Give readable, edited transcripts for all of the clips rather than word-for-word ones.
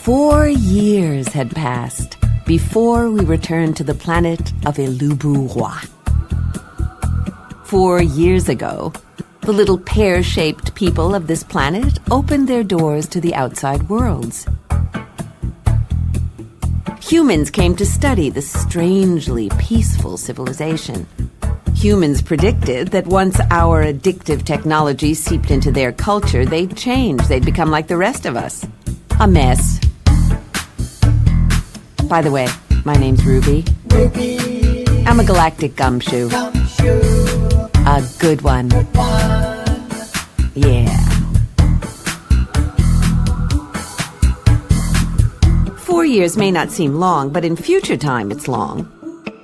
4 years had passed before we returned to the planet of Elubu-Roi. 4 years ago, the little pear-shaped people of this planet opened their doors to the outside worlds. Humans came to study this strangely peaceful civilization. Humans predicted that once our addictive technology seeped into their culture, they'd change. They'd become like the rest of us. A mess. By the way, my name's Ruby. Ruby. I'm a galactic gumshoe. A good one. Yeah. 4 years may not seem long, but in future time it's long.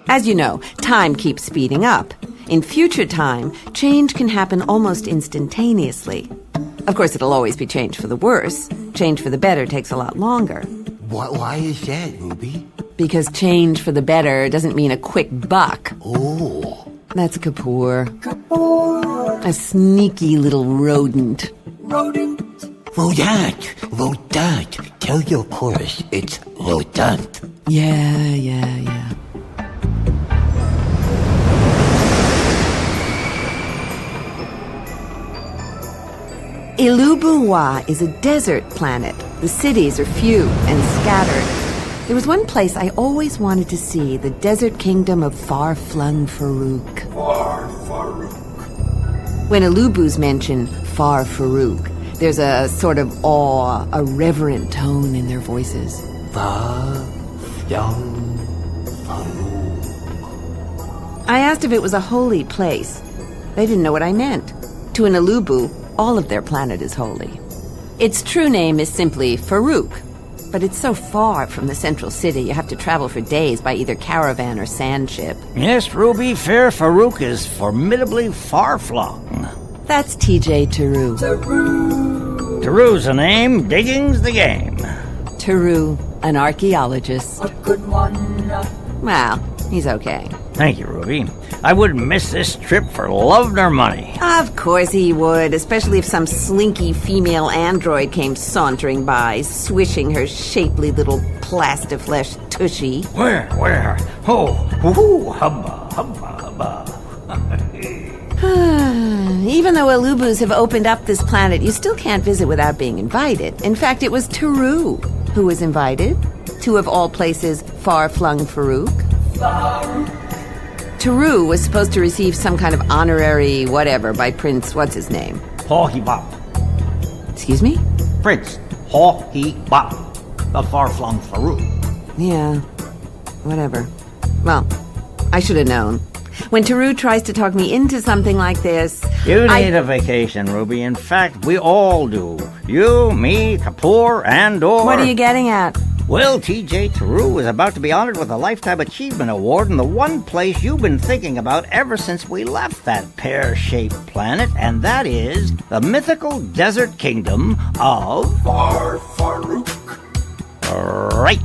As you know, time keeps speeding up. In future time, change can happen almost instantaneously. Of course, it'll always be change for the worse. Change for the better takes a lot longer. Why is that, Ruby? Because change for the better doesn't mean a quick buck. Oh. That's Kapoor. Kapoor. A sneaky little rodent. Rodent. Rodent. Tell your chorus it's rodent. Yeah. Elubu-Roi is a desert planet. The cities are few and scattered. There was one place I always wanted to see, the desert kingdom of Flung Faruke. Faruke. When Elubus mention Faruke, there's a sort of awe, a reverent tone in their voices. Flung Faruke. I asked if it was a holy place. They didn't know what I meant. To an Elubu, all of their planet is holy. Its true name is simply Faruke, but it's so far from the central city you have to travel for days by either caravan or sand ship. Yes, Ruby, fair Faruke is formidably far-flung. That's TJ Teru. Teru's a name, digging's the game. Teru, an archaeologist. A good one. Well, he's okay. Thank you, Ruby. I wouldn't miss this trip for love nor money. Of course he would, especially if some slinky female android came sauntering by, swishing her shapely little plastiflesh tushy. Where? Oh, hoo, hubba. Even though Elubus have opened up this planet, you still can't visit without being invited. In fact, it was Teru who was invited to, of all places, far-flung Faruke. Teru was supposed to receive some kind of honorary whatever by Prince what's-his-name. Haw-he-bop. Excuse me? Prince Haw-he-bop, the far-flung Faruke. Yeah, whatever. Well, I should have known. When Teru tries to talk me into something like this... You need a vacation, Ruby. In fact, we all do. You, me, Kapoor, and/or... What are you getting at? Well, TJ Teru is about to be honored with a Lifetime Achievement Award in the one place you've been thinking about ever since we left that pear-shaped planet, and that is the mythical desert kingdom of... Faruke. Right.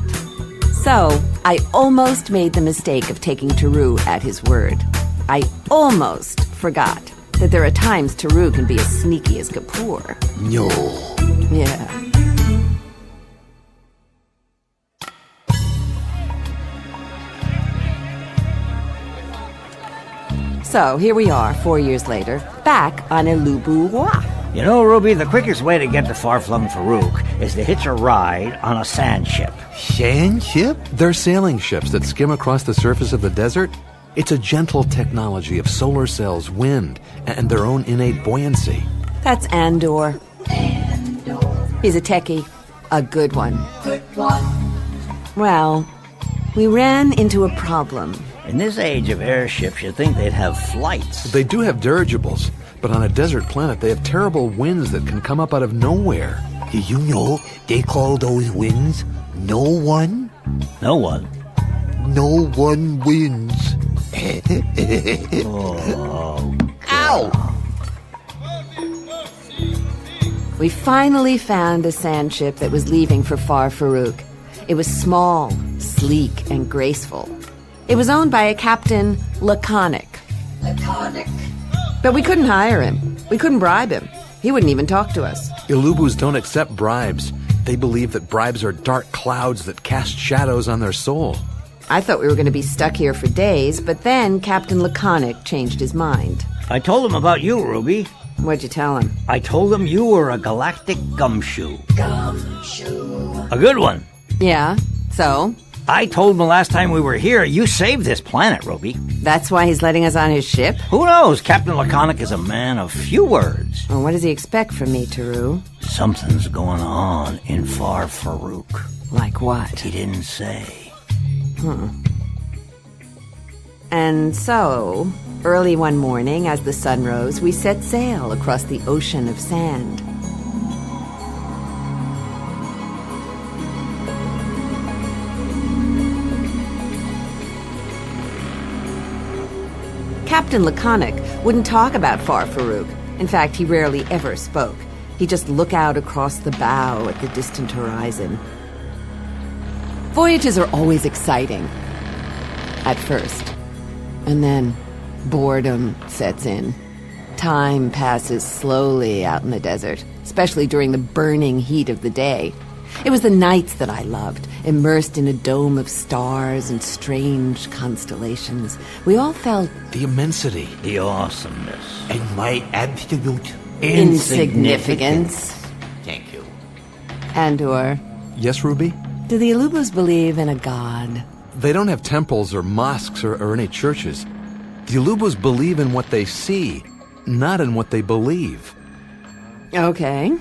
So, I almost made the mistake of taking Teru at his word. I almost forgot that there are times Teru can be as sneaky as Kapoor. No. Yeah. So, here we are, 4 years later, back on Elubu-Roi. You know, Ruby, the quickest way to get to far-flung Faruke is to hitch a ride on a sand ship. Sand ship? They're sailing ships that skim across the surface of the desert. It's a gentle technology of solar cells, wind, and their own innate buoyancy. That's Andor. He's a techie. A good one. Well, we ran into a problem. In this age of airships, you'd think they'd have flights. They do have dirigibles, but on a desert planet, they have terrible winds that can come up out of nowhere. Did you know they call those winds no one? No one. No one wins. Oh, Ow! We finally found a sand ship that was leaving for Far Faruke. It was small, sleek, and graceful. It was owned by a Captain Laconic. But we couldn't hire him. We couldn't bribe him. He wouldn't even talk to us. Elubus don't accept bribes. They believe that bribes are dark clouds that cast shadows on their soul. I thought we were going to be stuck here for days, but then Captain Laconic changed his mind. I told him about you, Ruby. What'd you tell him? I told him you were a galactic gumshoe. Gumshoe. A good one. Yeah, so? I told him the last time we were here, you saved this planet, Ruby. That's why he's letting us on his ship? Who knows? Captain Laconic is a man of few words. Well, what does he expect from me, Taru? Something's going on in Far Faruke. Like what? He didn't say. And so, early one morning, as the sun rose, we set sail across the ocean of sand. Captain Laconic wouldn't talk about Far Faruke. In fact, he rarely ever spoke. He'd just look out across the bow at the distant horizon. Voyages are always exciting. At first. And then boredom sets in. Time passes slowly out in the desert, especially during the burning heat of the day. It was the nights that I loved, immersed in a dome of stars and strange constellations. We all felt The immensity. The awesomeness. And my absolute insignificance. Thank you. And/or, Yes, Ruby? do the Alubus believe in a god? They don't have temples or mosques or any churches. The Alubus believe in what they see, not in what they believe. Okay.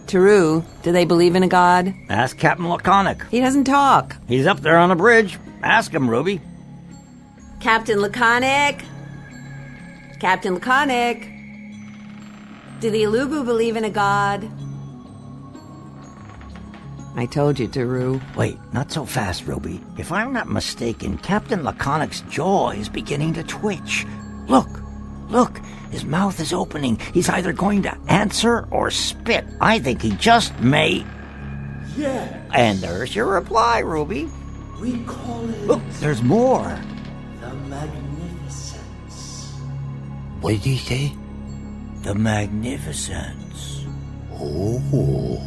Taru, do they believe in a god? Ask Captain Laconic. He doesn't talk. He's up there on the bridge. Ask him, Ruby. Captain Laconic? Captain Laconic? Do the Alubu believe in a god? I told you, Taru. Wait, not so fast, Ruby. If I'm not mistaken, Captain Laconic's jaw is beginning to twitch. Look, his mouth is opening. He's either going to answer or spit. I think he just may. Yeah, And there's your reply, Ruby. we call it Look, there's more. the magnificence. What did he say? The magnificence. Oh.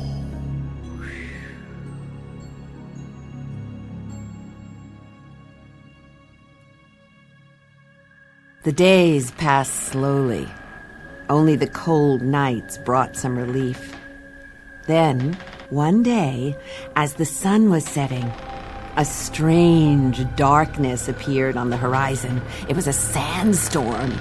The days passed slowly. Only the cold nights brought some relief. Then, one day, as the sun was setting, a strange darkness appeared on the horizon. It was a sandstorm.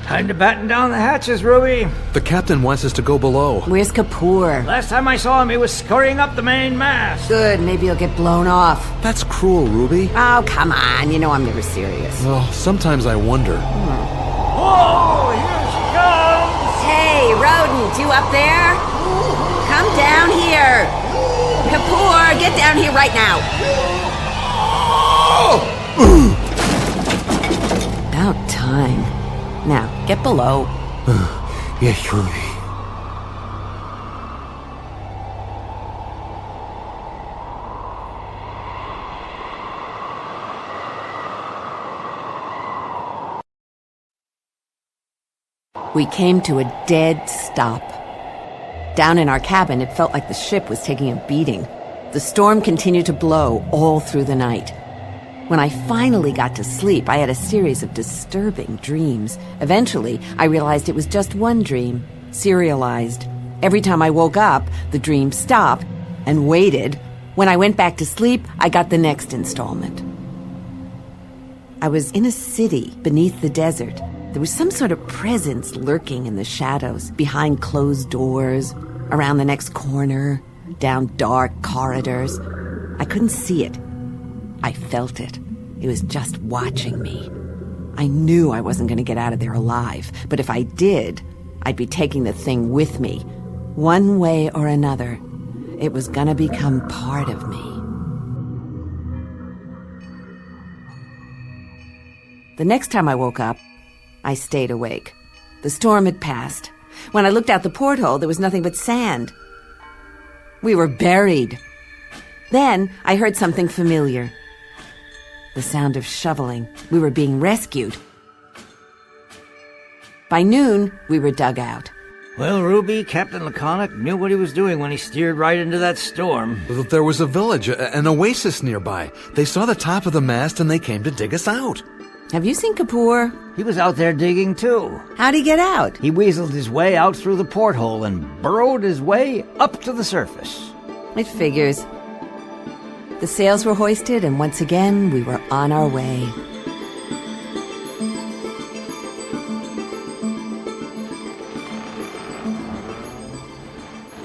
Time to batten down the hatches, Ruby. The captain wants us to go below. Where's Kapoor? Last time I saw him, he was scurrying up the main mast. Good, maybe he'll get blown off. That's cruel, Ruby. Oh, come on, you know I'm never serious. Oh, sometimes I wonder. Whoa, here she comes. Hey, rodent, you up there? Come down here. Kapoor, get down here right now. About time. Now, get below. Yes, Ruby. We came to a dead stop. Down in our cabin, it felt like the ship was taking a beating. The storm continued to blow all through the night. When I finally got to sleep, I had a series of disturbing dreams. Eventually, I realized it was just one dream, serialized. Every time I woke up, the dream stopped and waited. When I went back to sleep, I got the next installment. I was in a city beneath the desert. There was some sort of presence lurking in the shadows, behind closed doors, around the next corner, down dark corridors. I couldn't see it. I felt it. It was just watching me. I knew I wasn't going to get out of there alive, but if I did, I'd be taking the thing with me. One way or another, it was going to become part of me. The next time I woke up, I stayed awake. The storm had passed. When I looked out the porthole, there was nothing but sand. We were buried. Then I heard something familiar. The sound of shoveling. We were being rescued. By noon, we were dug out. Well, Ruby, Captain Laconic knew what he was doing when he steered right into that storm. There was a village, an oasis nearby. They saw the top of the mast and they came to dig us out. Have you seen Kapoor? He was out there digging, too. How'd he get out? He weaseled his way out through the porthole and burrowed his way up to the surface. It figures. The sails were hoisted, and once again, we were on our way.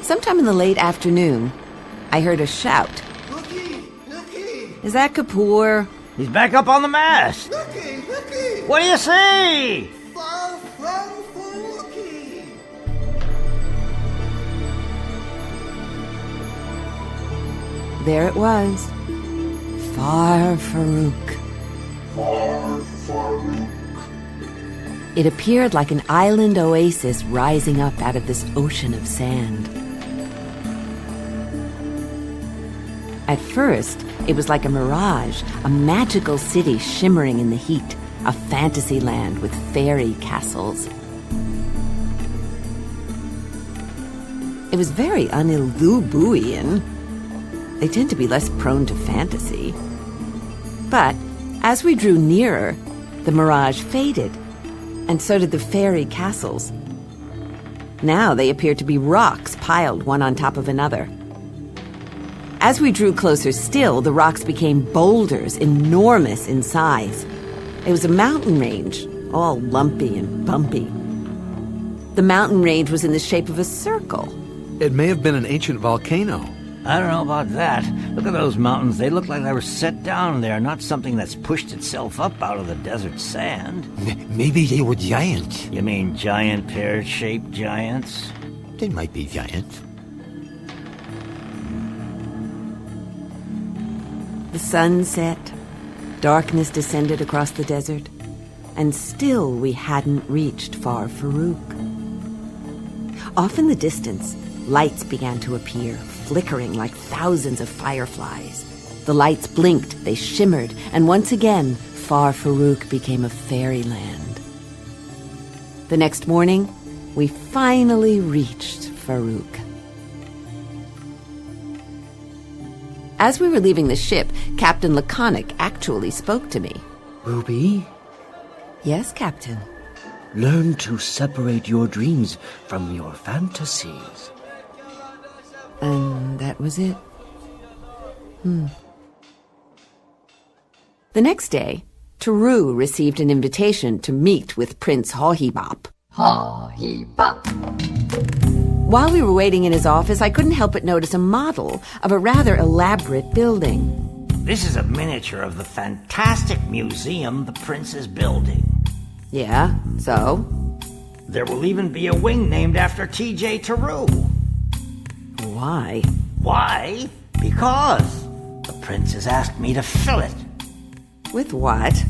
Sometime in the late afternoon, I heard a shout. Looky! Looky! Is that Kapoor? He's back up on the mast. Looky! Looky! What do you see? Flung Faruke! There it was. Far Faruke. Far Faruke. It appeared like an island oasis rising up out of this ocean of sand. At first, it was like a mirage, a magical city shimmering in the heat, a fantasy land with fairy castles. It was very un-Ilubuian. They tend to be less prone to fantasy. But as we drew nearer, the mirage faded, and so did the fairy castles. Now they appeared to be rocks piled one on top of another. As we drew closer still, the rocks became boulders, enormous in size. It was a mountain range, all lumpy and bumpy. The mountain range was in the shape of a circle. It may have been an ancient volcano. I don't know about that. Look at those mountains. They look like they were set down there, not something that's pushed itself up out of the desert sand. Maybe they were giants. You mean giant pear-shaped giants? They might be giants. The sun set, darkness descended across the desert, and still we hadn't reached Far Faruke. Off in the distance, lights began to appear, flickering like thousands of fireflies. The lights blinked, they shimmered, and once again, Far Faruke became a fairyland. The next morning, we finally reached Faruke. As we were leaving the ship, Captain Laconic actually spoke to me. Ruby, Yes, Captain. learn to separate your dreams from your fantasies. And that was it. The next day, Teru received an invitation to meet with Prince Hohibop. While we were waiting in his office, I couldn't help but notice a model of a rather elaborate building. This is a miniature of the fantastic museum the prince is building. Yeah, so? There will even be a wing named after T.J. Teru. Why? Why? Because the prince has asked me to fill it. With what?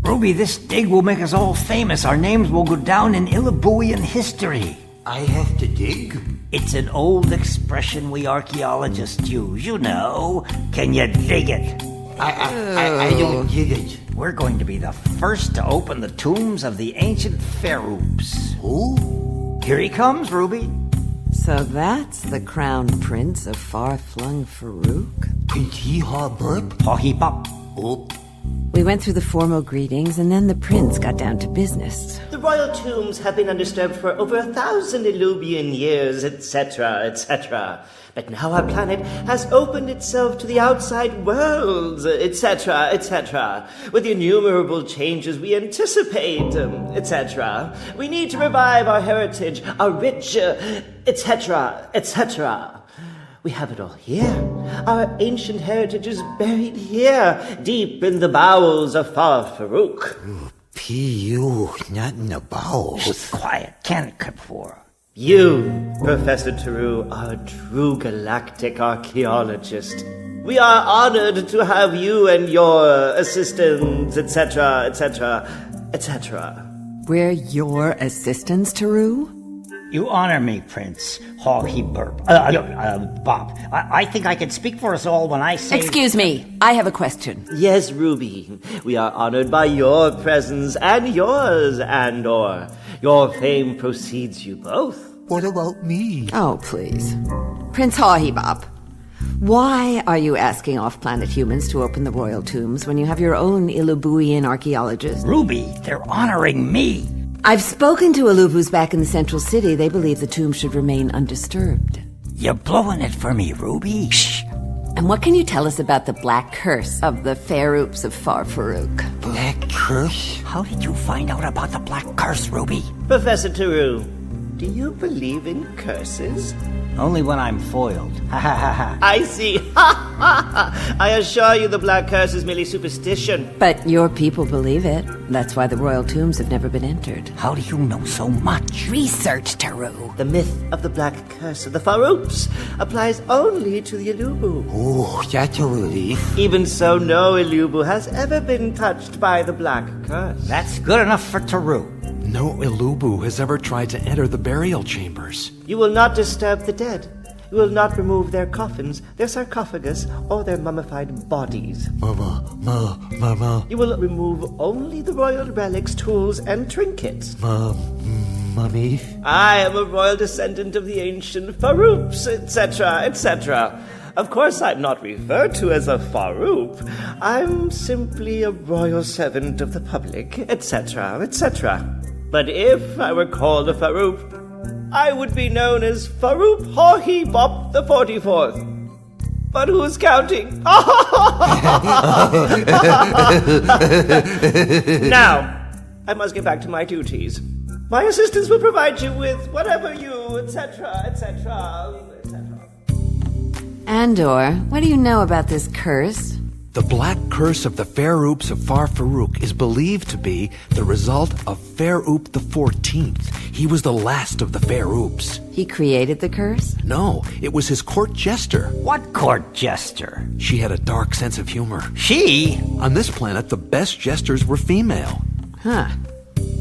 Ruby, this dig will make us all famous. Our names will go down in Ilubuian history. I have to dig? It's an old expression we archaeologists use, you know. Can you dig it? I don't get it. We're going to be the first to open the tombs of the ancient Pharaohs. Who? Here he comes, Ruby. So that's the crown prince of far-flung Faruke? Prince Hee-Haw Burp? Hohibop. Oh, We went through the formal greetings, and then the prince got down to business. The royal tombs have been undisturbed for over 1,000 Ilubian years, etc., etc. But now our planet has opened itself to the outside world, etc., etc. With the innumerable changes we anticipate, etc. We need to revive our heritage, our rich, etc., etc. We have it all here. Our ancient heritage is buried here, deep in the bowels of Far Faruke. P.U., not in the bowels. Quiet, Ken Kapoor. You, Professor Teru, are a true galactic archaeologist. We are honored to have you and your assistants, etc., etc., etc. We're your assistants, Teru? You honor me, Prince Hohibop. Bob. I think I can speak for us all when I say... Excuse me, I have a question. Yes, Ruby, we are honored by your presence and yours, Andor. Your fame precedes you both. What about me? Oh, please. Prince Hawhebop, why are you asking off-planet humans to open the royal tombs when you have your own Ilubuian archaeologists? Ruby, they're honoring me. I've spoken to Ilubus back in the central city. They believe the tomb should remain undisturbed. You're blowing it for me, Ruby. Shh. And what can you tell us about the black curse of the Faroups of Far Farouk? Black curse? How did you find out about the black curse, Ruby? Professor Taru, do you believe in curses? Only when I'm foiled. Ha ha ha ha. I see. Ha ha ha. I assure you the black curse is merely superstition. But your people believe it. That's why the royal tombs have never been entered. How do you know so much? Research, Taru. The myth of the black curse of the Faroups applies only to the Ilubu. Oh, that's a relief. Even so, no Ilubu has ever been touched by the black curse. That's good enough for Taru. No Ilubu has ever tried to enter the burial chambers. You will not disturb the dead. You will not remove their coffins, their sarcophagus, or their mummified bodies. Mama. You will remove only the royal relics, tools, and trinkets. Mummy. I am a royal descendant of the ancient Faroups, etc., etc. Of course, I'm not referred to as a Faroup. I'm simply a royal servant of the public, etc., etc. But if I were called a Faroup, I would be known as Faroup Hawhebop the 44th. But who's counting? Now, I must get back to my duties. My assistants will provide you with whatever you, etc., etc., etc. Andor, what do you know about this curse? The black curse of the Faroups of Far Farouk is believed to be the result of Faroup the 14th. He was the last of the Faroups. He created the curse? No, it was his court jester. What court jester? She had a dark sense of humor. She? On this planet, the best jesters were female. Huh.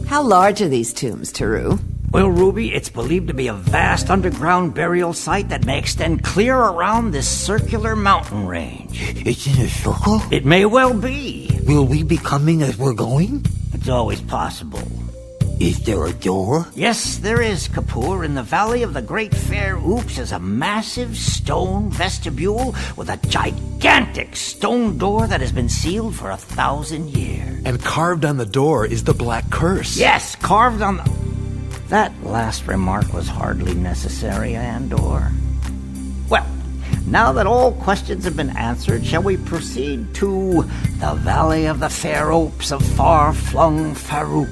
How large are these tombs, Taru? Well, Ruby, it's believed to be a vast underground burial site that may extend clear around this circular mountain range. It's in a circle? It may well be. Will we be coming as we're going? It's always possible. Is there a door? Yes, there is, Kapoor. In the Valley of the Great Fair Oops is a massive stone vestibule with a gigantic stone door that has been sealed for 1,000 years. And carved on the door is the black curse. Yes, carved on the... That last remark was hardly necessary, Andor. Well, now that all questions have been answered, shall we proceed to the Valley of the Fair Oops of Far Flung Faruke?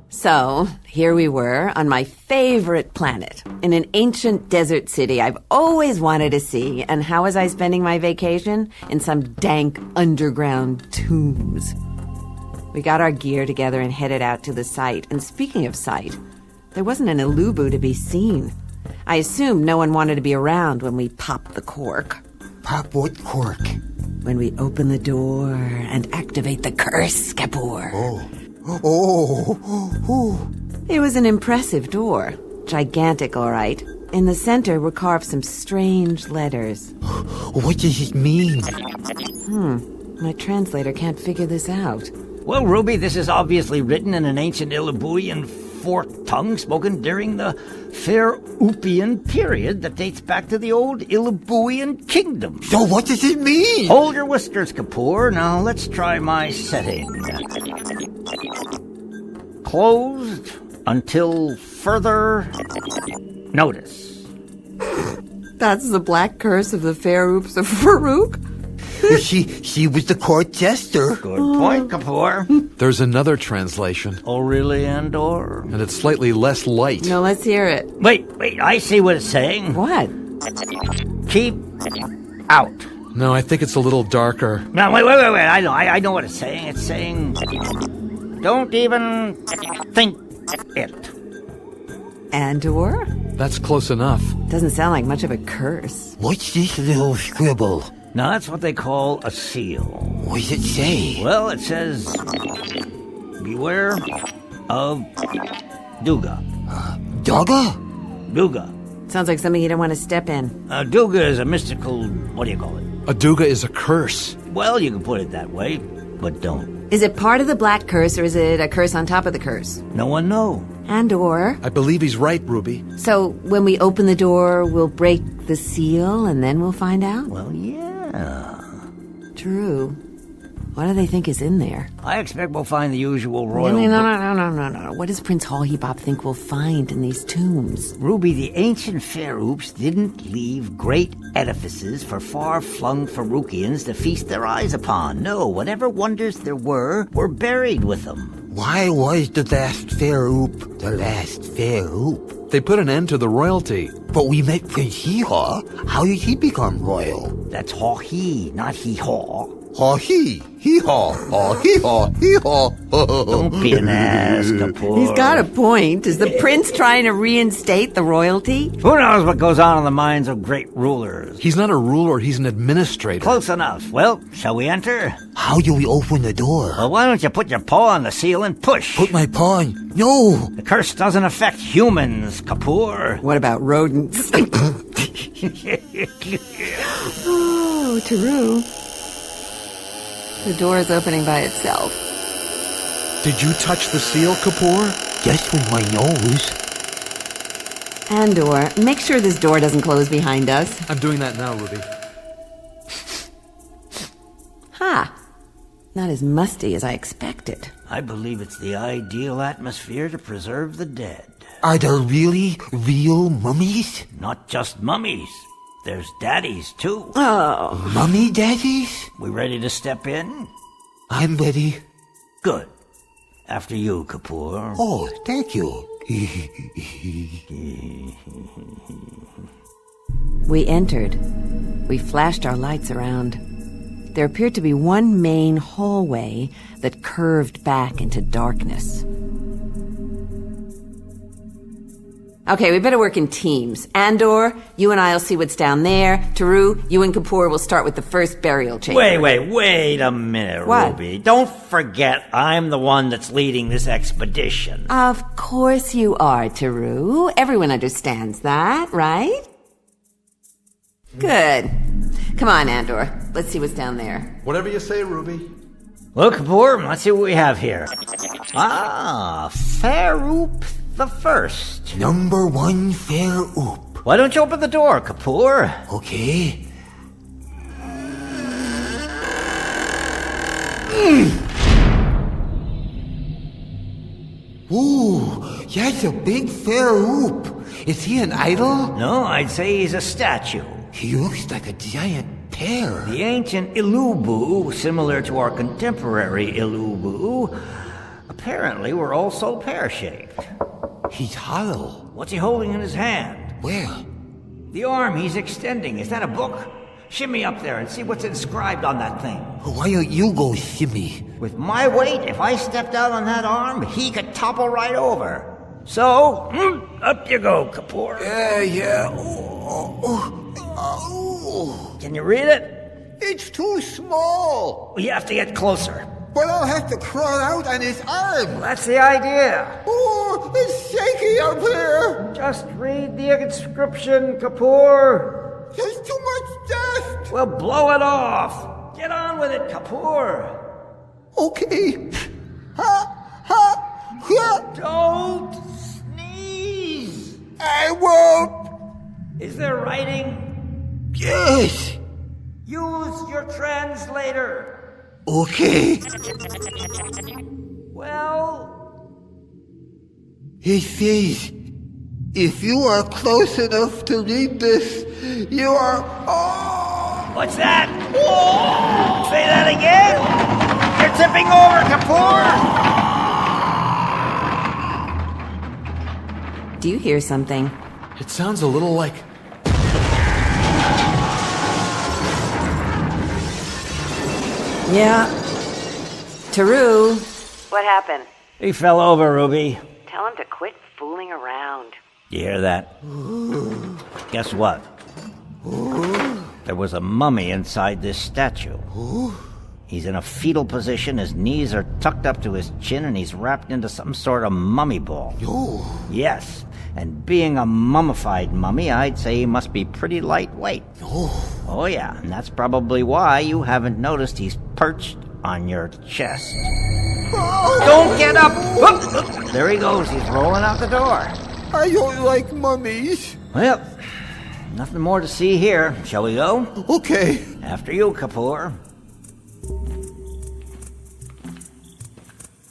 So, here we were on my favorite planet, in an ancient desert city I've always wanted to see. And how was I spending my vacation? In some dank underground tombs. We got our gear together and headed out to the site. And speaking of site, there wasn't an Ilubu to be seen. I assumed no one wanted to be around when we popped the cork. Pop what cork? When we open the door and activate the curse, Kapoor. Oh. It was an impressive door. Gigantic, all right. In the center were carved some strange letters. What does it mean? My translator can't figure this out. Well, Ruby, this is obviously written in an ancient Ilubuian forked tongue spoken during the Faroupian period that dates back to the old Ilubuian kingdom. So what does it mean? Hold your whiskers, Kapoor. Now let's try my setting. Closed until further notice. That's the black curse of the Faroups of Farouk? She was the court jester. Good point, Kapoor. There's another translation, Oh, really, Andor? and it's slightly less light. No, let's hear it. Wait, I see what it's saying. What? Keep out. No, I think it's a little darker. No, wait, I know what it's saying. It's saying, don't even think it. Andor? That's close enough. Doesn't sound like much of a curse. What's this little scribble? Now, that's what they call a seal. What does it say? Well, it says, beware of Duga. Dogga? Duga. Sounds like something you don't want to step in. Duga is a mystical, what do you call it? A duga is a curse. Well, you can put it that way, but don't. Is it part of the black curse, or is it a curse on top of the curse? No one knows. And/or... I believe he's right, Ruby. So, when we open the door, we'll break the seal, and then we'll find out? Well, yeah. True. What do they think is in there? I expect we'll find the usual royal... No. What does Prince Hawhebop think we'll find in these tombs? Ruby, the ancient Fairoops didn't leave great edifices for far-flung Farukians to feast their eyes upon. No, whatever wonders there were buried with them. Why was the last Fair-oop the last Fair-oop? They put an end to the royalty. But we met Prince Hee-Haw. How did he become royal? That's Haw-Hee, not Hee-Haw. Haw-hee, hee-haw, haw-hee-haw, hee-haw. Don't be an ass, Kapoor. He's got a point. Is the prince trying to reinstate the royalty? Who knows what goes on in the minds of great rulers? He's not a ruler, he's an administrator. Close enough. Well, shall we enter? How do we open the door? Well, why don't you put your paw on the seal and push? Put my paw on. No! The curse doesn't affect humans, Kapoor. What about rodents? Oh, Taru. The door is opening by itself. Did you touch the seal, Kapoor? Just with my nose. Andor, make sure this door doesn't close behind us. I'm doing that now, Ruby. Ha! Not as musty as I expected. I believe it's the ideal atmosphere to preserve the dead. Are there really real mummies? Not just mummies. There's daddies, too. Oh. Mummy daddies? We ready to step in? I'm ready. Good. After you, Kapoor. Oh, thank you. We entered. We flashed our lights around. There appeared to be one main hallway that curved back into darkness. Okay, we better work in teams. Andor, you and I'll see what's down there. Taru, you and Kapoor will start with the first burial chamber. Wait a minute, What? Ruby. Don't forget I'm the one that's leading this expedition. Of course you are, Taru. Everyone understands that, right? Good. Come on, Andor. Let's see what's down there. Whatever you say, Ruby. Look, Kapoor, let's see what we have here. Ah, Faroop the First. Number 1 Fair-oop. Why don't you open the door, Kapoor? Okay. Ooh, that's a big Fair-oop. Is he an idol? No, I'd say he's a statue. He looks like a giant pear. The ancient Ilubu, similar to our contemporary Ilubu, apparently were also pear-shaped. He's hollow. What's he holding in his hand? Where? The arm he's extending. Is that a book? Shimmy up there and see what's inscribed on that thing. Why don't you go shimmy? With my weight, if I stepped out on that arm, he could topple right over. So, up you go, Kapoor. Yeah. Can you read it? It's too small. You have to get closer. But I'll have to crawl out on his arm. That's the idea. Oh, it's shaky up here. Just read the inscription, Kapoor. There's too much dust. Well, blow it off. Get on with it, Kapoor. Okay. Don't sneeze. I won't. Is there writing? Yes. Use your translator. Okay. Well, It says, if you are close enough to read this, you are... Oh! what's that? Say that again. You're tipping over, Kapoor. Do you hear something? It sounds a little like... Yeah. Taru. What happened? He fell over, Ruby. Tell him to quit fooling around. You hear that? Guess what? There was a mummy inside this statue. He's in a fetal position, his knees are tucked up to his chin, and he's wrapped into some sort of mummy ball. Yes, And being a mummified mummy, I'd say he must be pretty lightweight. Oh yeah, and that's probably why you haven't noticed he's perched on your chest. Don't get up! Whoop! There he goes, he's rolling out the door. I don't like mummies. Well, nothing more to see here. Shall we go? Okay. After you, Kapoor.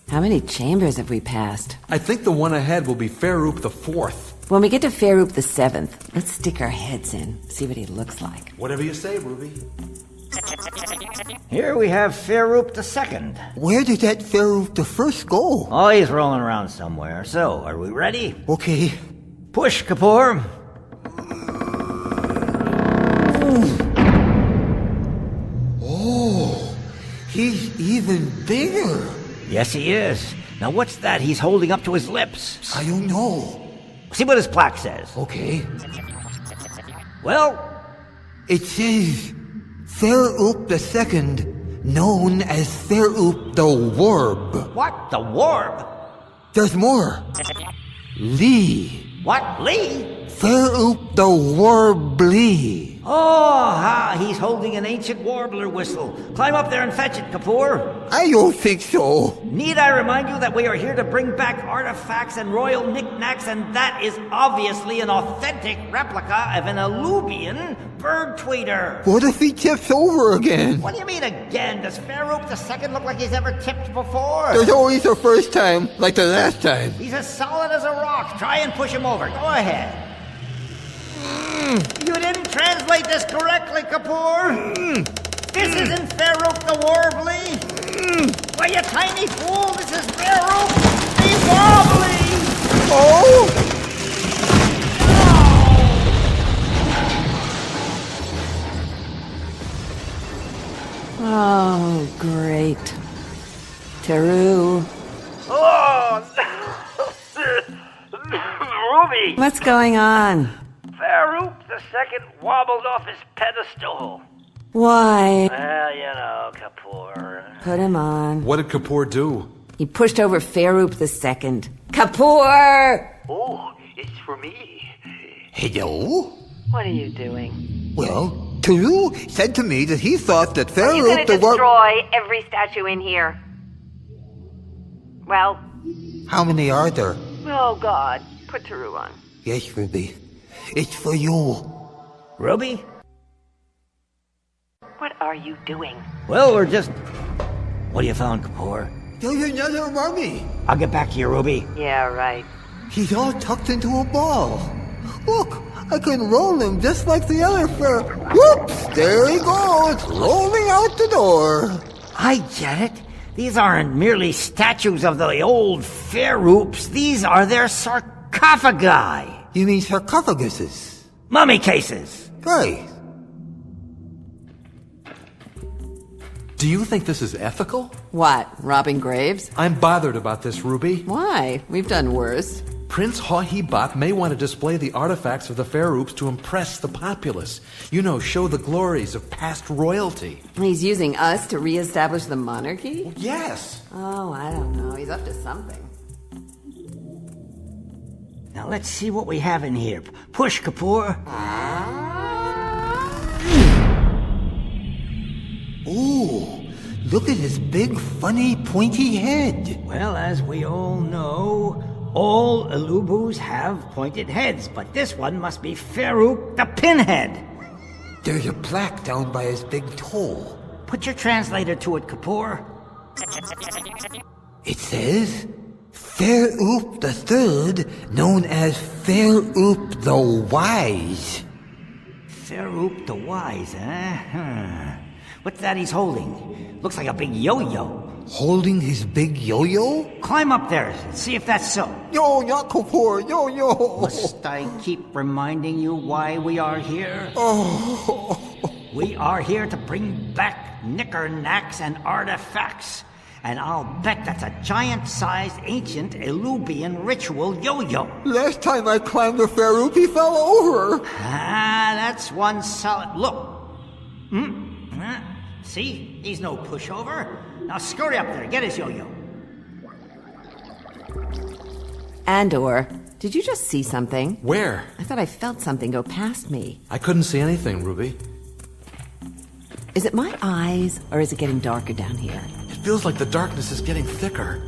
How many chambers have we passed? I think the one ahead will be Farouk the Fourth. When we get to Farouk the Seventh, let's stick our heads in, see what he looks like. Whatever you say, Ruby. Here we have Farouk II. Where did that Farouk the First go? Oh, he's rolling around somewhere. So, are we ready? Okay. Push, Kapoor. Oh, he's even bigger. Yes, he is. Now, what's that he's holding up to his lips? I don't know. See what his plaque says. Okay. Well, It says Farouk II, known as Farouk the Warb. what? The Warb? There's more. Lee. What? Lee? Farouk the Warb Lee. Oh, he's holding an ancient warbler whistle. Climb up there and fetch it, Kapoor. I don't think so. Need I remind you that we are here to bring back artifacts and royal knickknacks, and that is obviously an authentic replica of an Alubian bird tweeter. What if he tips over again? What do you mean again? Does Farouk II look like he's ever tipped before? There's always a first time, like the last time. He's as solid as a rock. Try and push him over. Go ahead. You didn't translate this correctly, Kapoor. This isn't Farouk the Warbly. Why, you tiny fool, this is Farouk the Warbly. Oh! Oh, great. Teru. Oh, Ruby. What's going on? Farouk II wobbled off his pedestal. Why? Well, you know, Kapoor. Put him on. What did Kapoor do? He pushed over Farouk II. Kapoor! Oh, it's for me. Hello? What are you doing? Well, Teru said to me that he thought that Are you Farouk going the to Warb... destroy every statue in here? Well, How many are there? oh God, put Teru on. Yes, Ruby. It's for you. Ruby? What are you doing? Well, we're just... What have you found, Kapoor? There's another mummy. I'll get back to you, Ruby. Yeah, right. He's all tucked into a ball. Look, I can roll him just like the other Whoops! There he goes, rolling out the door. I get it. These aren't merely statues of the old Faroups. These are their sarcophagi. You mean sarcophaguses? Mummy cases. Right. Do you think this is ethical? What, robbing graves? I'm bothered about this, Ruby. Why? We've done worse. Prince Hahibat may want to display the artifacts of the Faroups to impress the populace. You know, show the glories of past royalty. He's using us to reestablish the monarchy? Yes. Oh, I don't know. He's up to something. Now let's see what we have in here. Push, Kapoor. Ooh, look at his big, funny, pointy head. Well, as we all know, all Alubus have pointed heads, but this one must be Farouk the Pinhead. There's a plaque down by his big toe. Put your translator to it, Kapoor. It says, Farouk the Third, known as Farouk the Wise. Farouk the Wise, eh? What's that he's holding? Looks like a big yo-yo. Holding his big yo-yo? Climb up there and see if that's so. Yo, not Kapoor, yo-yo. Must I keep reminding you why we are here? Oh. We are here to bring back knickknacks and artifacts. And I'll bet that's a giant-sized ancient Elubian ritual yo-yo. Last time I climbed the Farouk, he fell over. That's one solid... Look. See? He's no pushover. Now scurry up there. Get his yo-yo. Andor, Did you just see something? Where? I thought I felt something go past me. I couldn't see anything, Ruby. Is it my eyes, or is it getting darker down here? It feels like the darkness is getting thicker.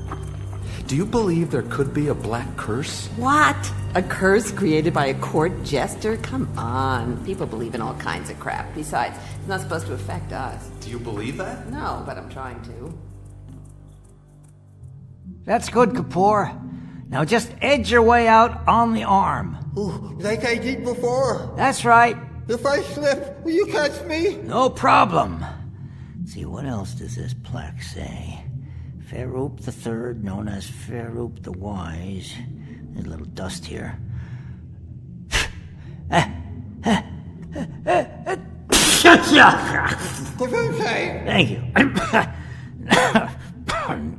Do you believe there could be a black curse? What? A curse created by a court jester? Come on. People believe in all kinds of crap. Besides, it's not supposed to affect us. Do you believe that? No, but I'm trying to. That's good, Kapoor. Now just edge your way out on the arm. Ooh, like I did before. That's right. If I slip, will you catch me? No problem. Let's see, what else does this plaque say? Farouk the Third, known as Farouk the Wise. There's a little dust here. Thank you.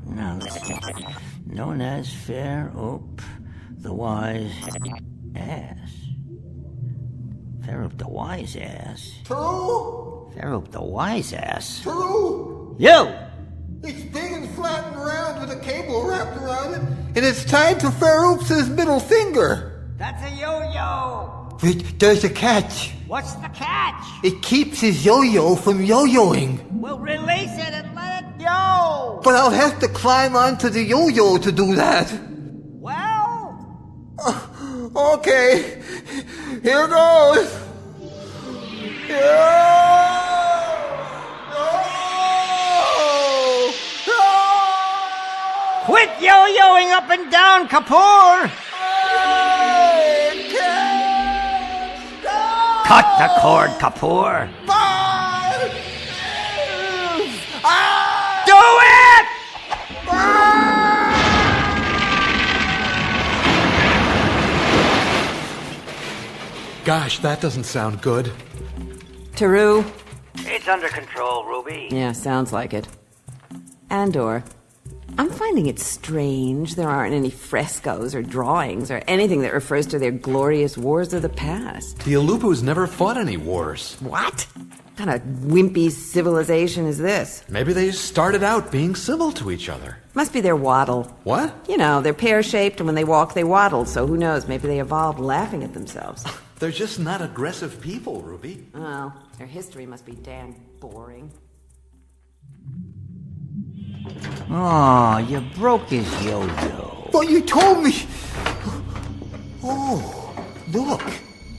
Now, known as Farouk the Wise Ass. Farouk the Wise Ass? True? Farouk the Wise Ass? True? You! It's big and flat and round with a cable wrapped around it, and it's tied to Farouk's middle finger. That's a yo-yo! But there's a catch. What's the catch? It keeps his yo-yo from yo-yoing. Well, release it and let it go! But I'll have to climb onto the yo-yo to do that. Well... Okay, here goes. Quit yo-yoing up and down, Kapoor! Cut the cord, Kapoor! Do it! Gosh, that doesn't sound good. Taru? It's under control, Ruby. Yeah, sounds like it. Andor, I'm finding it strange there aren't any frescoes or drawings or anything that refers to their glorious wars of the past. The Alupus never fought any wars. What? What kind of wimpy civilization is this? Maybe they started out being civil to each other. Must be their waddle. What? You know, they're pear-shaped, and when they walk, they waddle, so who knows, maybe they evolved laughing at themselves. They're just not aggressive people, Ruby. Well, their history must be damn boring. Oh, you broke his yo-yo. But you told me. Oh, look.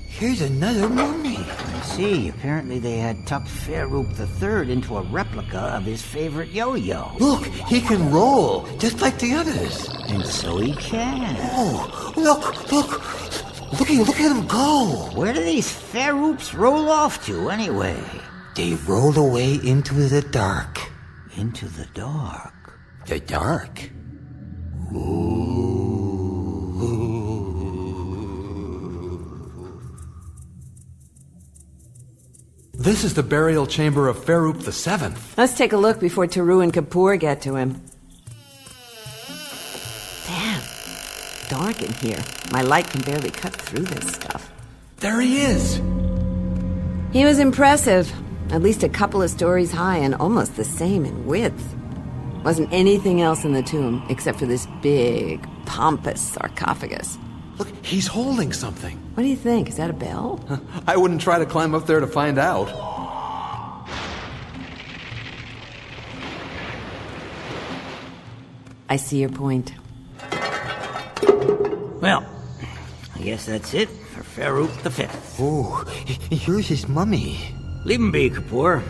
Here's another mummy. I see. Apparently they had tucked Farouk the Third into a replica of his favorite yo-yo. Look, he can roll, just like the others. And so he can. Oh, look. Look at him go. Where do these Farouks roll off to, anyway? They roll away into the dark. Into the dark? The dark? This is the burial chamber of Farouk the Seventh. Let's take a look before Taru and Kapoor get to him. Damn. Dark in here. My light can barely cut through this stuff. There he is. He was impressive. At least a couple of stories high and almost the same in width. Wasn't anything else in the tomb except for this big, pompous sarcophagus. Look, he's holding something. What do you think? Is that a bell? I wouldn't try to climb up there to find out. I see your point. Well, I guess that's it for Farouk the Fifth. Oh, here's his mummy. Leave him be, Kapoor.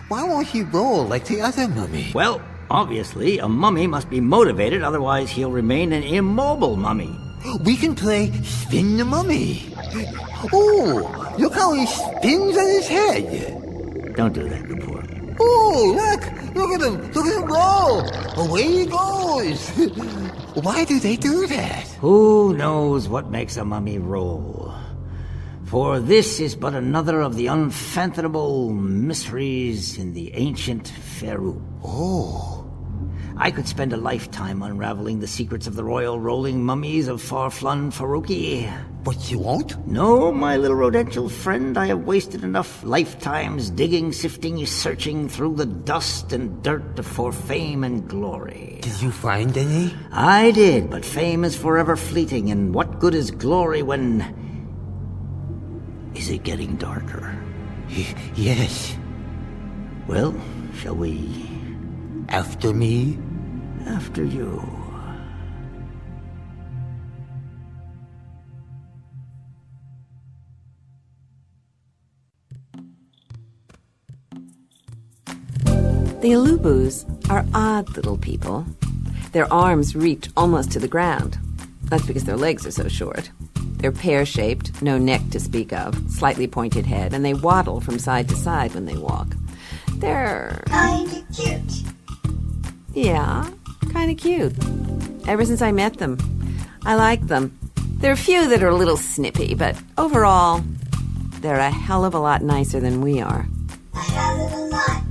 Why won't he roll like the other mummy? Well, obviously, a mummy must be motivated, otherwise he'll remain an immobile mummy. We can play Spin the Mummy. Oh, look how he spins on his head. Don't do that, Kapoor. Oh, look at him roll. Away he goes. Why do they do that? Who knows what makes a mummy roll? For this is but another of the unfathomable mysteries in the ancient Farouk. Oh. I could spend a lifetime unraveling the secrets of the royal rolling mummies of far-flung Faruke. But you won't? No, my little rodential friend, I have wasted enough lifetimes digging, sifting, searching through the dust and dirt for fame and glory. Did you find any? I did, but fame is forever fleeting, and what good is glory when... Is it getting darker? Yes. Well, shall we... After me? After you. The Alubus are odd little people. Their arms reach almost to the ground. That's because their legs are so short. They're pear-shaped, no neck to speak of, slightly pointed head, and they waddle from side to side when they walk. They're... Kinda cute. Yeah, kinda cute. Ever since I met them. I like them. There are a few that are a little snippy, but overall, they're a hell of a lot nicer than we are. A hell of a lot.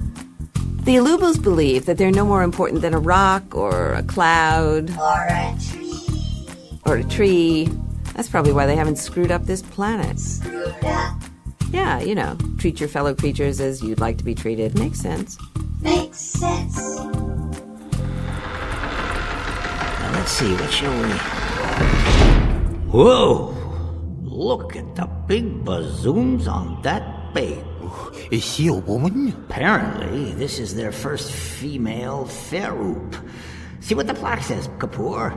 The Alubus believe that they're no more important than a rock or a cloud. Or a tree. Or a tree. That's probably why they haven't screwed up this planet. Screwed up. Yeah, you know, treat your fellow creatures as you'd like to be treated. Makes sense. Makes sense. Now let's see, what shall we... Whoa! Look at the big bazooms on that babe. Is she a woman? Apparently, this is their first female Faroop. See what the plaque says, Kapoor?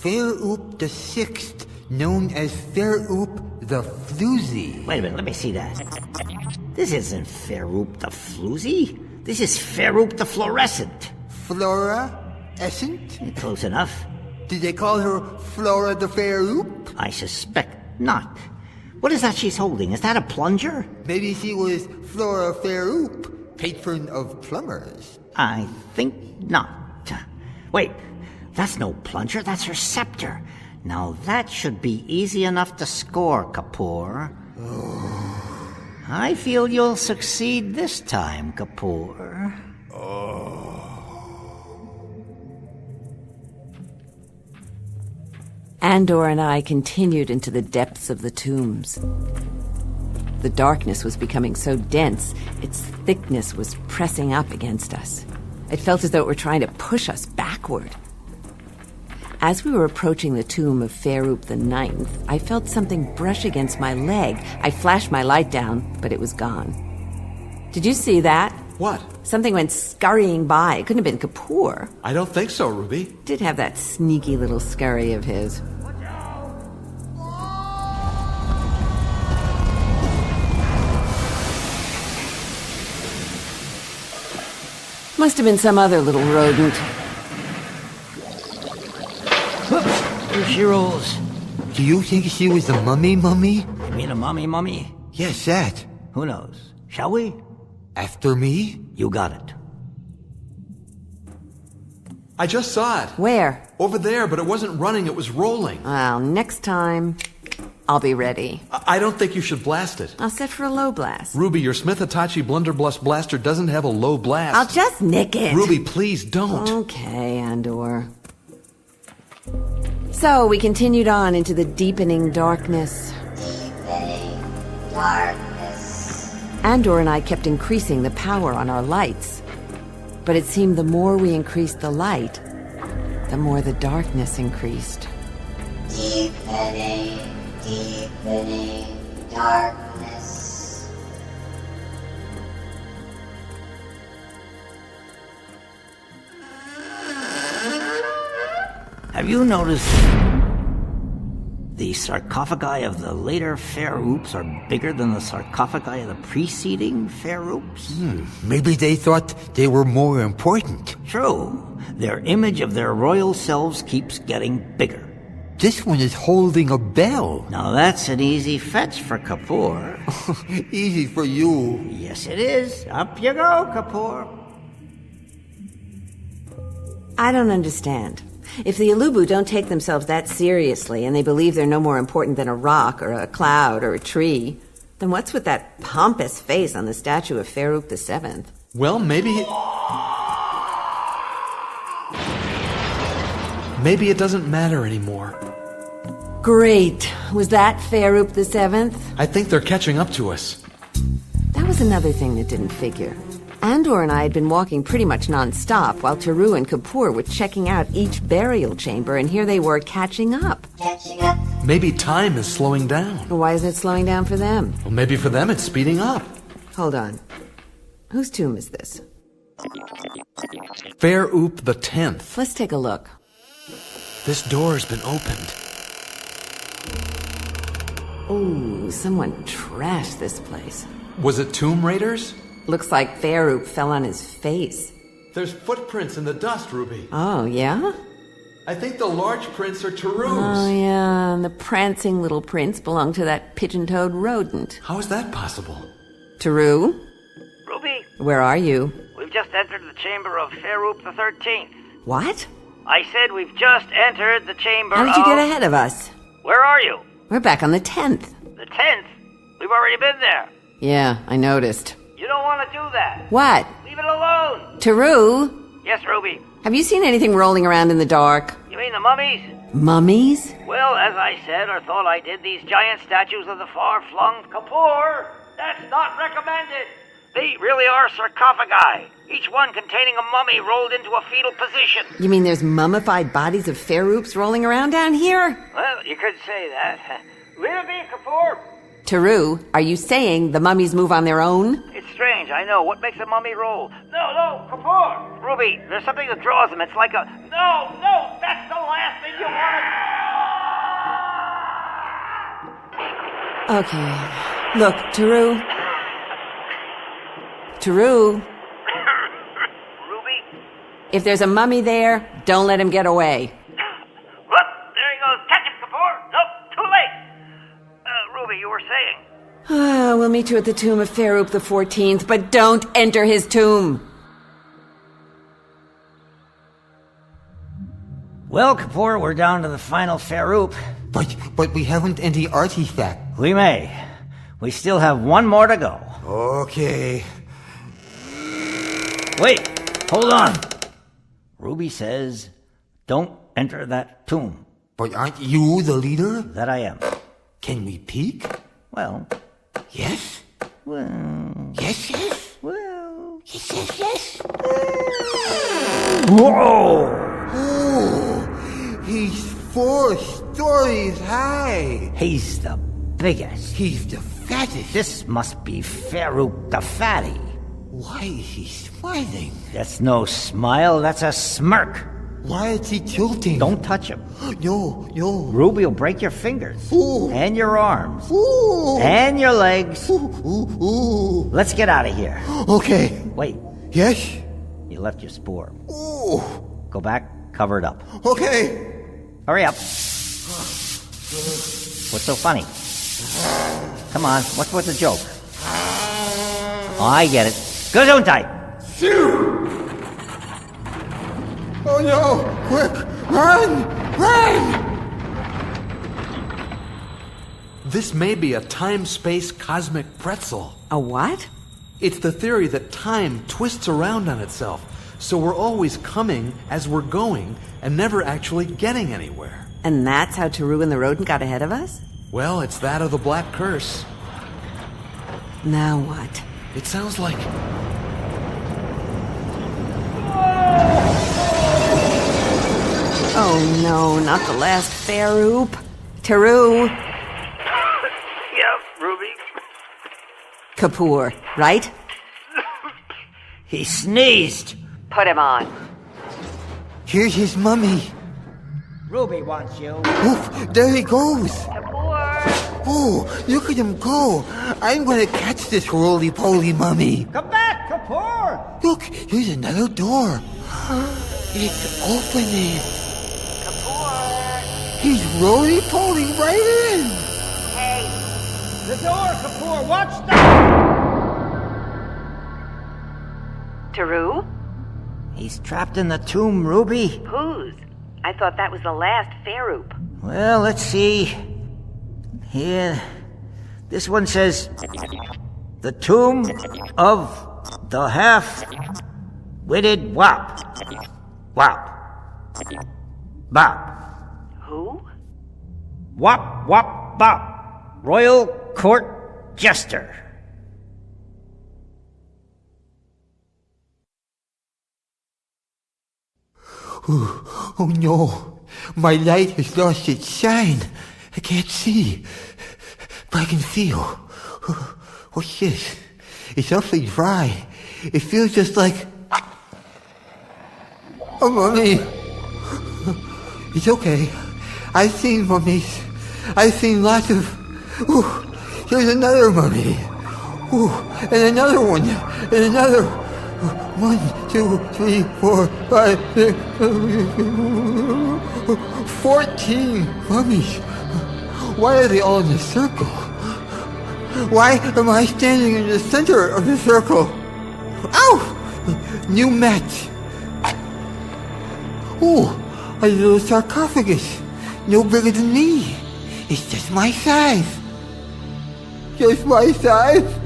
Faroop the Sixth, known as Faroop the Floozy. Wait a minute, let me see that. This isn't Faroop the Floozy. This is Faroop the Fluorescent. Flora? Essent? Close enough. Did they call her Flora the Faroop? I suspect not. What is that she's holding? Is that a plunger? Maybe she was Flora Faroop, patron of plumbers. I think not. Wait, that's no plunger, that's her scepter. Now that should be easy enough to score, Kapoor. I feel you'll succeed this time, Kapoor. Andor and I continued into the depths of the tombs. The darkness was becoming so dense, its thickness was pressing up against us. It felt as though it were trying to push us backward. As we were approaching the tomb of Faroop the Ninth, I felt something brush against my leg. I flashed my light down, but it was gone. Did you see that? What? Something went scurrying by. It couldn't have been Kapoor. I don't think so, Ruby. Did have that sneaky little scurry of his. Must have been some other little rodent. Here she rolls. Do you think she was the mummy? You mean a mummy? Yes, that. Who knows? Shall we? After me? You got it. I just saw it. Where? Over there, but it wasn't running, it was rolling. Well, next time, I'll be ready. I don't think you should blast it. I'll set for a low blast. Ruby, your Smith-Hitachi Blunderbuss blaster doesn't have a low blast. I'll just nick it. Ruby, please don't. Okay, Andor. So we continued on into the deepening darkness. Deepening darkness. Andor and I kept increasing the power on our lights. But it seemed the more we increased the light, the more the darkness increased. Deepening darkness. Have you noticed the sarcophagi of the later Fairoops are bigger than the sarcophagi of the preceding Fairoops? Maybe they thought they were more important. True. Their image of their royal selves keeps getting bigger. This one is holding a bell. Now that's an easy fetch for Kapoor. Easy for you. Yes, it is. Up you go, Kapoor. I don't understand. If the Alubu don't take themselves that seriously and they believe they're no more important than a rock or a cloud or a tree, then what's with that pompous face on the statue of Farouk the Seventh? Well, maybe it doesn't matter anymore. Great. Was that Farouk the 7th? I think they're catching up to us. That was another thing that didn't figure. Andor and I had been walking pretty much non-stop while Taru and Kapoor were checking out each burial chamber, and here they were catching up. Catching up. Maybe time is slowing down. Why isn't it slowing down for them? Well, maybe for them it's speeding up. Hold on. Whose tomb is this? Farouk the 10th. Let's take a look. This door's been opened. Ooh, someone trashed this place. Was it tomb raiders? Looks like Farouk fell on his face. There's footprints in the dust, Ruby. Oh, yeah? I think the large prints are Taru's. Oh, yeah, and the prancing little prints belong to that pigeon-toed rodent. How is that possible? Taru? Ruby, Where are you? we've just entered the chamber of Farouk the 13th. What? I said we've just entered the chamber How did you get ahead of us? Where are you? We're back on the 10th. The 10th? We've already been there. Yeah, I noticed. You don't want to do that. What? Leave it alone. Taru? Yes, Ruby. Have you seen anything rolling around in the dark? You mean the mummies? Mummies? Well, as I said, or thought I did, these giant statues of the far-flung Kapoor, that's not recommended. They really are sarcophagi, each one containing a mummy rolled into a fetal position. You mean there's mummified bodies of Farouks rolling around down here? Well, you could say that. Really, Kapoor? Taru, are you saying the mummies move on their own? It's strange, I know. What makes a mummy roll? No, Kapoor! Ruby, there's something that draws them. It's like a... No, that's the last thing you want. Okay. Look, Taru. Taru, Ruby? if there's a mummy there, don't let him get away. Whoop! There he goes. Catch him, Kapoor! Nope, too late! Ruby, you were saying... We'll meet you at the tomb of Farouk the 14th, but don't enter his tomb. Well, Kapoor, we're down to the final Farouk. But we haven't any artifact. We may. We still have one more to go. Okay. Wait, hold on. Ruby says, don't enter that tomb. But aren't you the leader? That I am. Can we peek? Well, Yes? well, Yes? well. Yes. Whoa! Oh, he's 4 stories high. He's the biggest. He's the fattest. This must be Farouk the Fatty. Why is he smiling? That's no smile, that's a smirk. Why is he tilting? Don't touch him. No. Ruby will break your fingers. Ooh. And your arms. Ooh. And your legs. Ooh. Let's get out of here. Okay. Wait, Yes? you left your spoor. Ooh. Go back, cover it up. Okay. Hurry up. What's so funny? Come on, what's the joke? Oh, I get it. Gesundheit! Oh no! Quick! Run! This may be a time-space cosmic pretzel. A what? It's the theory that time twists around on itself, so we're always coming as we're going and never actually getting anywhere. And that's how Taru and the rodent got ahead of us? Well, it's that of the Black Curse. Now what? It sounds like... Oh no, not the last Farouk. Taru. Yeah, Ruby. Kapoor, right? He sneezed! Put him on. Here's his mummy. Ruby wants you. Oof, there he goes. Kapoor! Oh, look at him go. I'm gonna catch this roly-poly mummy. Come back, Kapoor! Look, here's another door. It's opening. Kapoor! He's roly-poly right in. Hey, The door, Kapoor! Watch that! Taru? He's trapped in the tomb, Ruby. Whose? I thought that was the last Farouk. Well, let's see. Here. This one says, the tomb of the half-witted wop. Wop. Bop. Who? Wop, wop, bop. Royal Court Jester. Oh no, my light has lost its shine. I can't see, but I can feel. What's this? It's awfully dry. It feels just like a mummy. It's okay. I've seen mummies. I've seen lots of... Ooh, here's another mummy. Ooh, and another one. And another... 1, 2, 3, 4, 5, 6, 14 mummies. Why are they all in a circle? Why am I standing in the center of the circle? Ow! New match. Ooh, a little sarcophagus. No bigger than me. It's just my size. Just my size?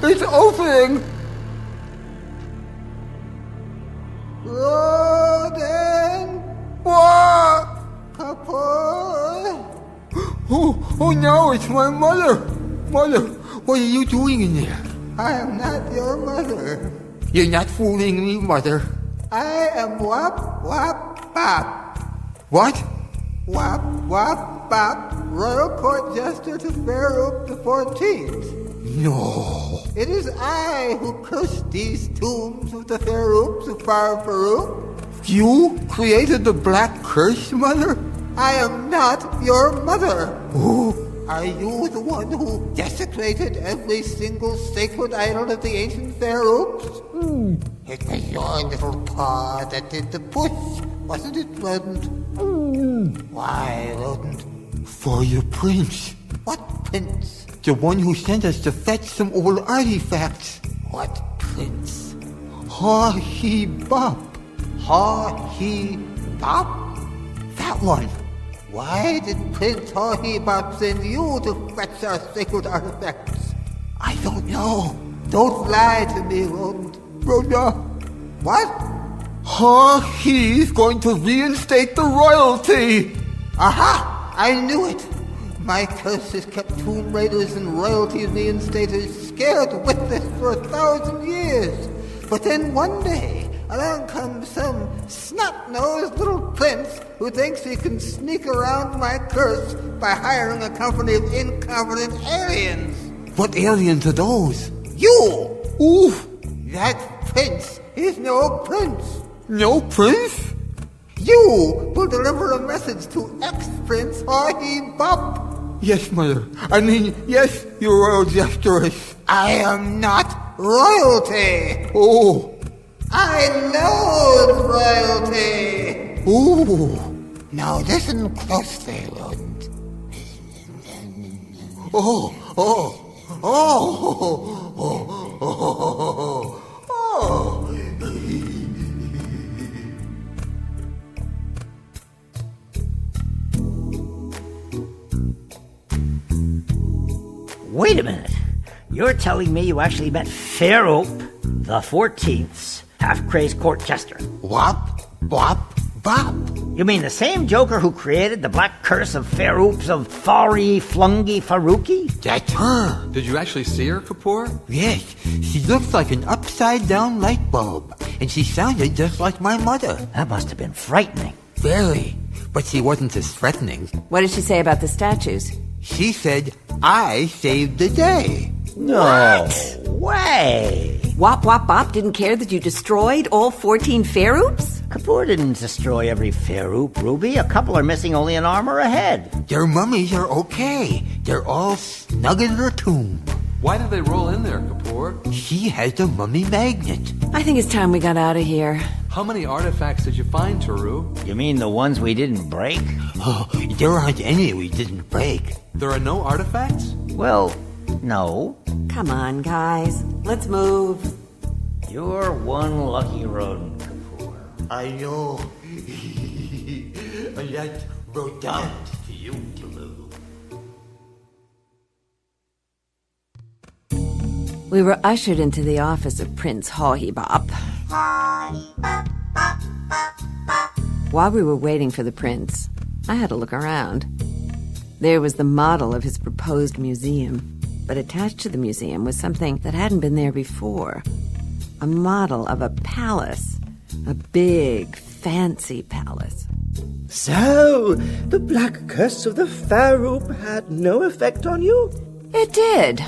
It's opening! Roden! What? Kapoor! Oh no, it's my mother! Mother, what are you doing in there? I am not your mother. You're not fooling me, mother. I am Wop Wop Bop. What? Wop Wop Bop, Royal Court Jester to Farouk the 14th. No. It is I who cursed these tombs of the Farouks of Farouk. You created the Black Curse, mother? I am not your mother. Oh. Are you the one who desecrated every single sacred idol of the ancient Farouks? It was your little paw that did the push, wasn't it, Rodent? Why, Rodent? For your prince. What prince? The one who sent us to fetch some old artifacts. What prince? Ha-he-bop. Ha-he-bop? That one. Why did Prince Ha-he-bop send you to fetch our sacred artifacts? I don't know. Don't lie to me, Rodent. Rhoda. What? He's going to reinstate the royalty. Aha! I knew it. My curse has kept tomb raiders and royalty reinstators scared witless for 1,000 years. But then one day, along comes some snot-nosed little prince who thinks he can sneak around my curse by hiring a company of incompetent aliens. What aliens are those? You! Oof! That prince is no prince. No prince? You will deliver a message to ex-prince Ha-he-bop. Yes, mother. I mean, yes, your royal jesteress. I am not royalty. Oh. I loathe royalty. Ooh. Now listen closely, Rodent. Oh. Wait a minute. You're telling me you actually met Farouk the 14th's half-crazed court jester? Wop, wop, bop. You mean the same joker who created the black curse of Farouks of Flung Faruke? That's her. Did you actually see her, Kapoor? Yes, she looks like an upside-down light bulb, and she sounded just like my mother. That must have been frightening. Very, but she wasn't as threatening. What did she say about the statues? She said, I saved the day. No way. Wop Wop Bop didn't care that you destroyed all 14 Farouks? Kapoor didn't destroy every Farouk, Ruby. A couple are missing only an arm or a head. Their mummies are okay. They're all snug in their tomb. Why did they roll in there, Kapoor? She has a mummy magnet. I think it's time we got out of here. How many artifacts did you find, Taru? You mean the ones we didn't break? Oh, there aren't any we didn't break. There are no artifacts? Well, no. Come on, guys. Let's move. You're one lucky rodent, Kapoor. I know. That's rodent to you, Tulu. We were ushered into the office of Prince Ha-he-bop. While we were waiting for the prince, I had a look around. There was the model of his proposed museum, but attached to the museum was something that hadn't been there before. A model of a palace. A big, fancy palace. So, the black curse of the Farouk had no effect on you? It did.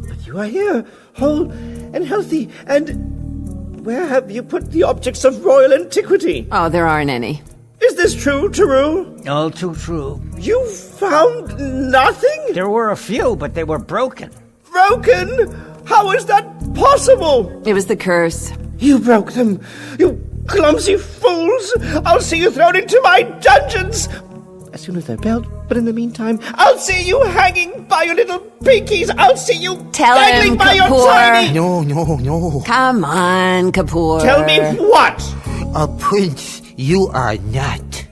But you are here, whole and healthy, and where have you put the objects of royal antiquity? Oh, there aren't any. Is this true, Taru? All too true. You found nothing? There were a few, but they were broken. Broken? How is that possible? It was the curse. You broke them, you clumsy fools! I'll see you thrown into my dungeons! As soon as they're built, but in the meantime, I'll see you hanging by your little pinkies! I'll see you Tell dangling him, by your Kapoor. tiny... No. Come on, Kapoor. Tell me what? A prince, you are not.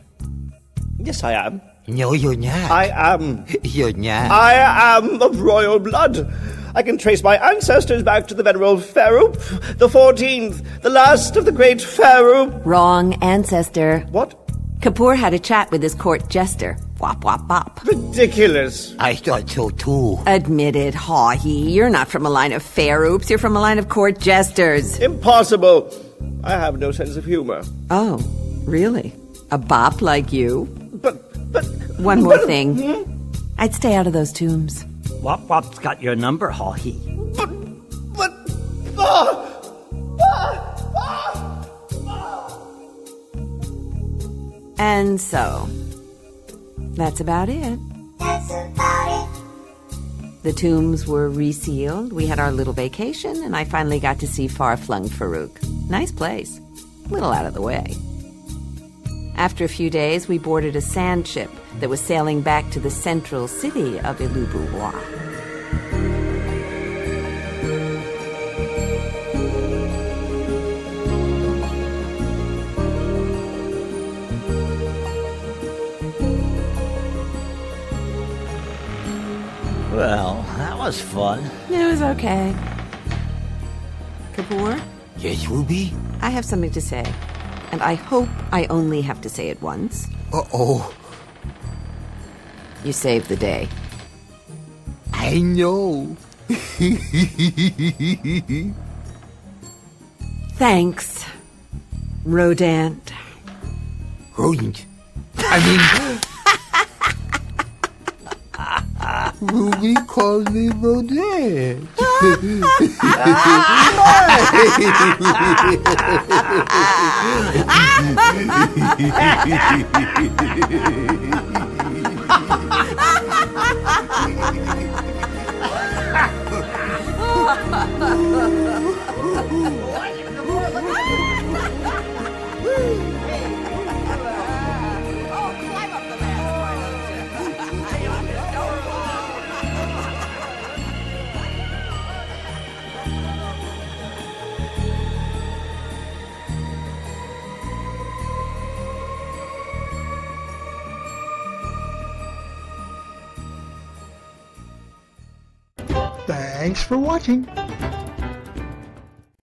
Yes, I am. No, you're not. I am. You're not. I am of royal blood. I can trace my ancestors back to the venerable Farouk, the 14th, the last of the great Farouk. Wrong ancestor. What? Kapoor had a chat with his court jester. Wop, wop, wop. Ridiculous. I thought so too. Admit it, Haughey. You're not from a line of Faroups. You're from a line of court jesters. Impossible. I have no sense of humor. Oh, really? A bop like you? But... One more thing. I'd stay out of those tombs. Wop Wop's got your number, Haughey. But... And so, that's about it. That's about it. The tombs were resealed, we had our little vacation, and I finally got to see Flung Faruke. Nice place. A little out of the way. After a few days, we boarded a sand ship that was sailing back to the central city of Ilubuwa. Well, that was fun. It was okay. Kapoor, Yes, Ruby? I have something to say, and I hope I only have to say it once. Uh-oh. You saved the day. I know. Thanks, Rodant. Rodent. I mean... Ruby called me Rodent. Thanks for watching.